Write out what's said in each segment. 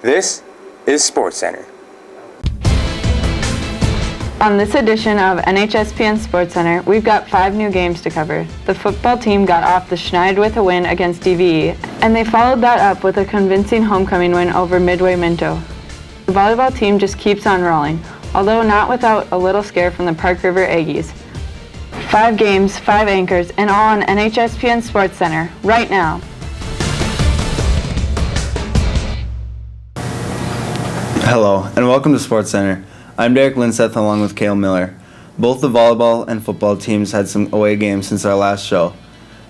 This is SportsCenter. On this edition of NHSPN SportsCenter, we've got 5 new games to cover. The football team got off the schneid with a win against DVE, and they followed that up with a convincing homecoming win over Midway Minto. The volleyball team just keeps on rolling, although not without a little scare from the Park River Aggies. 5 games, 5 anchors, and all on NHSPN SportsCenter right now. Hello, and welcome to SportsCenter. I'm Derek Linseth along with Cale Miller. Both the volleyball and football teams had some away games since our last show.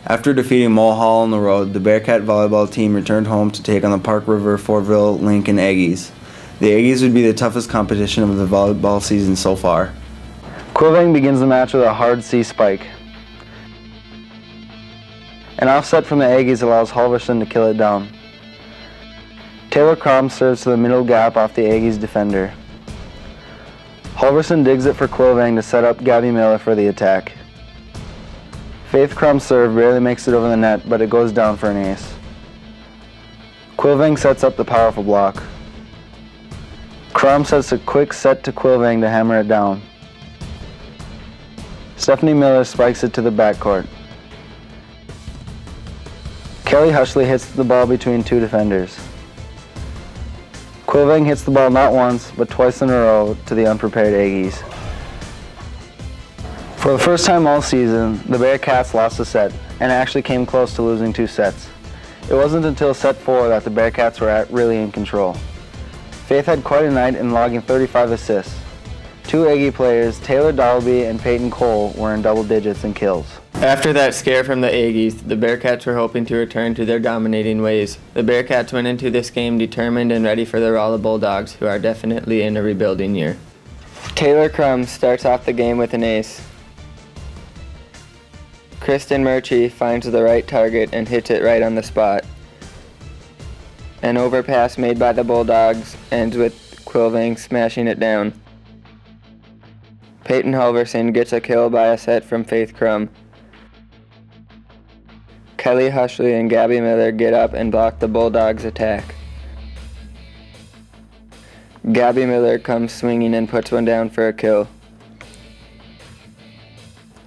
After defeating Mulhall on the road, the Bearcat volleyball team returned home to take on the Park River Fortville Lincoln Aggies. The Aggies would be the toughest competition of the volleyball season so far. Quilving begins the match with a hard C spike. An offset from the Aggies allows Halverson to kill it down. Taylor Crom serves to the middle gap off the Aggies defender. Halverson digs it for Quilving to set up Gabby Miller for the attack. Faith Crum's serve barely makes it over the net, but it goes down for an ace. Quilving sets up the powerful block. Crum sets a quick set to Quilving to hammer it down. Stephanie Miller spikes it to the backcourt. Kelly Hushley hits the ball between 2 defenders. Quilving hits the ball not once, but twice in a row to the unprepared Aggies. For the first time all season, the Bearcats lost a set, and actually came close to losing 2 sets. It wasn't until set 4 that the Bearcats were really in control. Faith had quite a night in logging 35 assists. 2 Aggie players, Taylor Dalby and Peyton Cole, were in double digits in kills. After that scare from the Aggies, the Bearcats were hoping to return to their dominating ways. The Bearcats went into this game determined and ready for the Rolla Bulldogs, who are definitely in a rebuilding year. Taylor Crum starts off the game with an ace. Kristen Murchie finds the right target and hits it right on the spot. An overpass made by the Bulldogs ends with Quilving smashing it down. Peyton Halverson gets a kill by a set from Faith Crum. Kelly Hushley and Gabby Miller get up and block the Bulldogs' attack. Gabby Miller comes swinging and puts one down for a kill.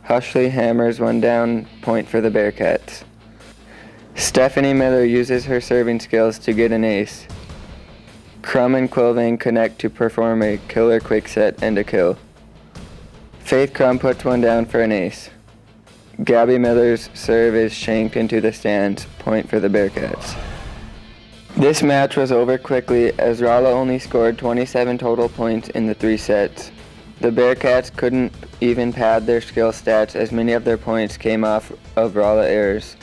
Hushley hammers one down, point for the Bearcats. Stephanie Miller uses her serving skills to get an ace. Crum and Quilving connect to perform a killer quick set and a kill. Faith Crum puts one down for an ace. Gabby Miller's serve is shanked into the stands, point for the Bearcats. This match was over quickly as Rolla only scored 27 total points in the 3 sets. The Bearcats couldn't even pad their skill stats as many of their points came off of Rolla errors.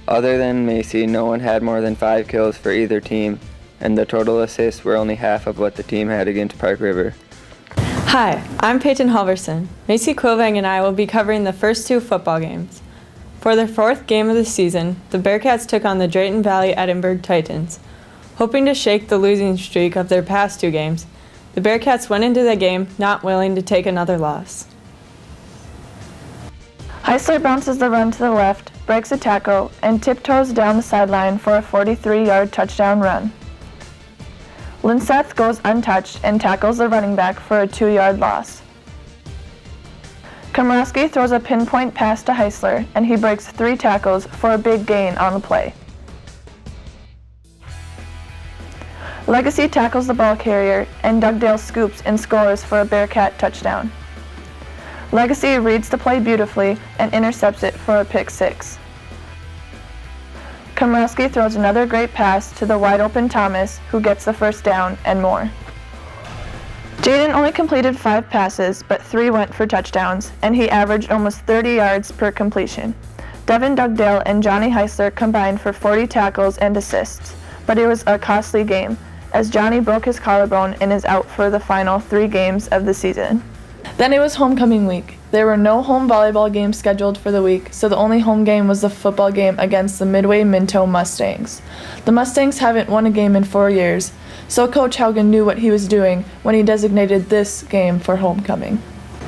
Other than Macy, no one had more than 5 kills for either team, and the total assists were only half of what the team had against Park River. Hi, I'm Peyton Halverson. Macy Quilving and I will be covering the first 2 football games. For their 4th game of the season, the Bearcats took on the Drayton Valley Edinburgh Titans. Hoping to shake the losing streak of their past 2 games, the Bearcats went into the game not willing to take another loss. Heisler bounces the run to the left, breaks a tackle, and tiptoes down the sideline for a 43-yard touchdown run. Linseth goes untouched and tackles the running back for a 2-yard loss. Komrowski throws a pinpoint pass to Heisler, and he breaks 3 tackles for a big gain on the play. Legacy tackles the ball carrier, and Dugdale scoops and scores for a Bearcat touchdown. Legacy reads the play beautifully and intercepts it for a pick 6. Komrowski throws another great pass to the wide-open Thomas, who gets the first down and more. Jaden only completed 5 passes, but 3 went for touchdowns, and he averaged almost 30 yards per completion. Devin Dugdale and Johnny Heisler combined for 40 tackles and assists, but it was a costly game, as Johnny broke his collarbone and is out for the final 3 games of the season. Then it was homecoming week. There were no home volleyball games scheduled for the week, so the only home game was the football game against the Midway Minto Mustangs. The Mustangs haven't won a game in 4 years, so Coach Haugen knew what he was doing when he designated this game for homecoming.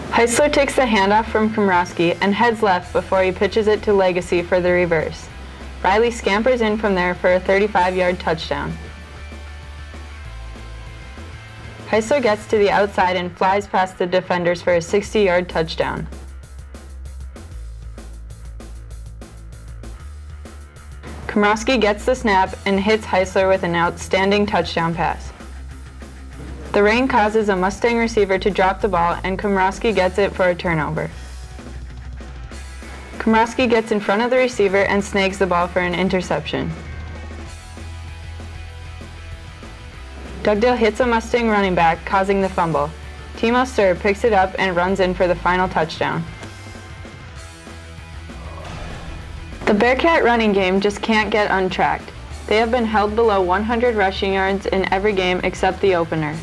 Heisler takes the handoff from Komrowski and heads left before he pitches it to Legacy for the reverse. Riley scampers in from there for a 35-yard touchdown. Heisler gets to the outside and flies past the defenders for a 60-yard touchdown. Komrosky gets the snap and hits Heisler with an outstanding touchdown pass. The rain causes a Mustang receiver to drop the ball, and Komrosky gets it for a turnover. Komrosky gets in front of the receiver and snags the ball for an interception. Dugdale hits a Mustang running back, causing the fumble. Timo Sturr picks it up and runs in for the final touchdown. The Bearcat running game just can't get untracked. They have been held below 100 rushing yards in every game except the opener.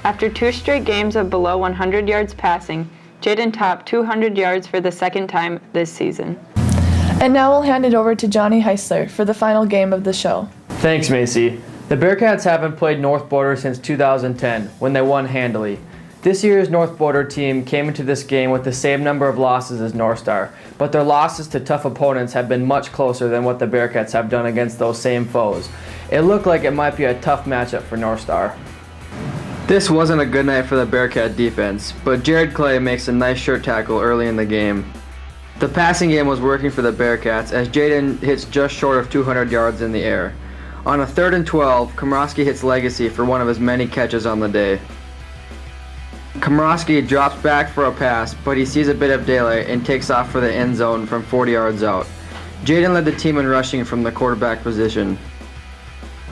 After 2 straight games of below 100 yards passing, Jaden topped 200 yards for the second time this season. And now we'll hand it over to Johnny Heisler for the final game of the show. Thanks, Macy. The Bearcats haven't played North Border since 2010, when they won handily. This year's North Border team came into this game with the same number of losses as North Star, but their losses to tough opponents have been much closer than what the Bearcats have done against those same foes. It looked like it might be a tough matchup for North Star. This wasn't a good night for the Bearcat defense, but Jared Clay makes a nice shirt tackle early in the game. The passing game was working for the Bearcats as Jaden hits just short of 200 yards in the air. On a 3rd and 12, Komrosky hits Legacy for one of his many catches on the day. Komrosky drops back for a pass, but he sees a bit of daylight and takes off for the end zone from 40 yards out. Jaden led the team in rushing from the quarterback position.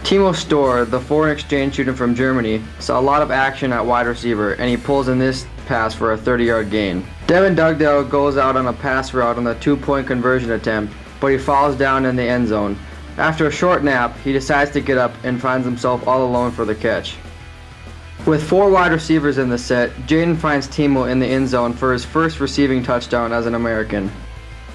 Timo Sturr, the foreign exchange student from Germany, saw a lot of action at wide receiver, and he pulls in this pass for a 30-yard gain. Devin Dugdale goes out on a pass route on the 2-point conversion attempt, but he falls down in the end zone. After a short nap, he decides to get up and finds himself all alone for the catch. With 4 wide receivers in the set, Jaden finds Timo in the end zone for his first receiving touchdown as an American.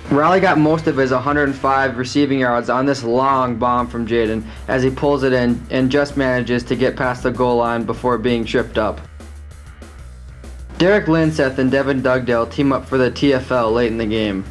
Riley got most of his 105 receiving yards on this long bomb from Jaden as he pulls it in and just manages to get past the goal line before being tripped up. Derek Linseth and Devin Dugdale team up for the TFL late in the game.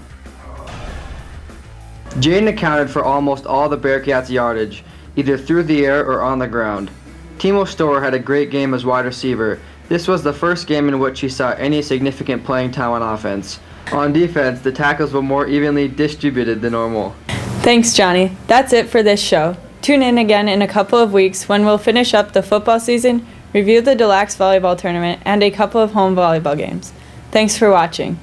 Jaden accounted for almost all the Bearcats' yardage, either through the air or on the ground. Timo Sturr had a great game as wide receiver. This was the first game in which he saw any significant playing time on offense. On defense, the tackles were more evenly distributed than normal. Thanks, Johnny. That's it for this show. Tune in again in a couple of weeks when we'll finish up the football season, review the Deluxe volleyball tournament, and a couple of home volleyball games. Thanks for watching.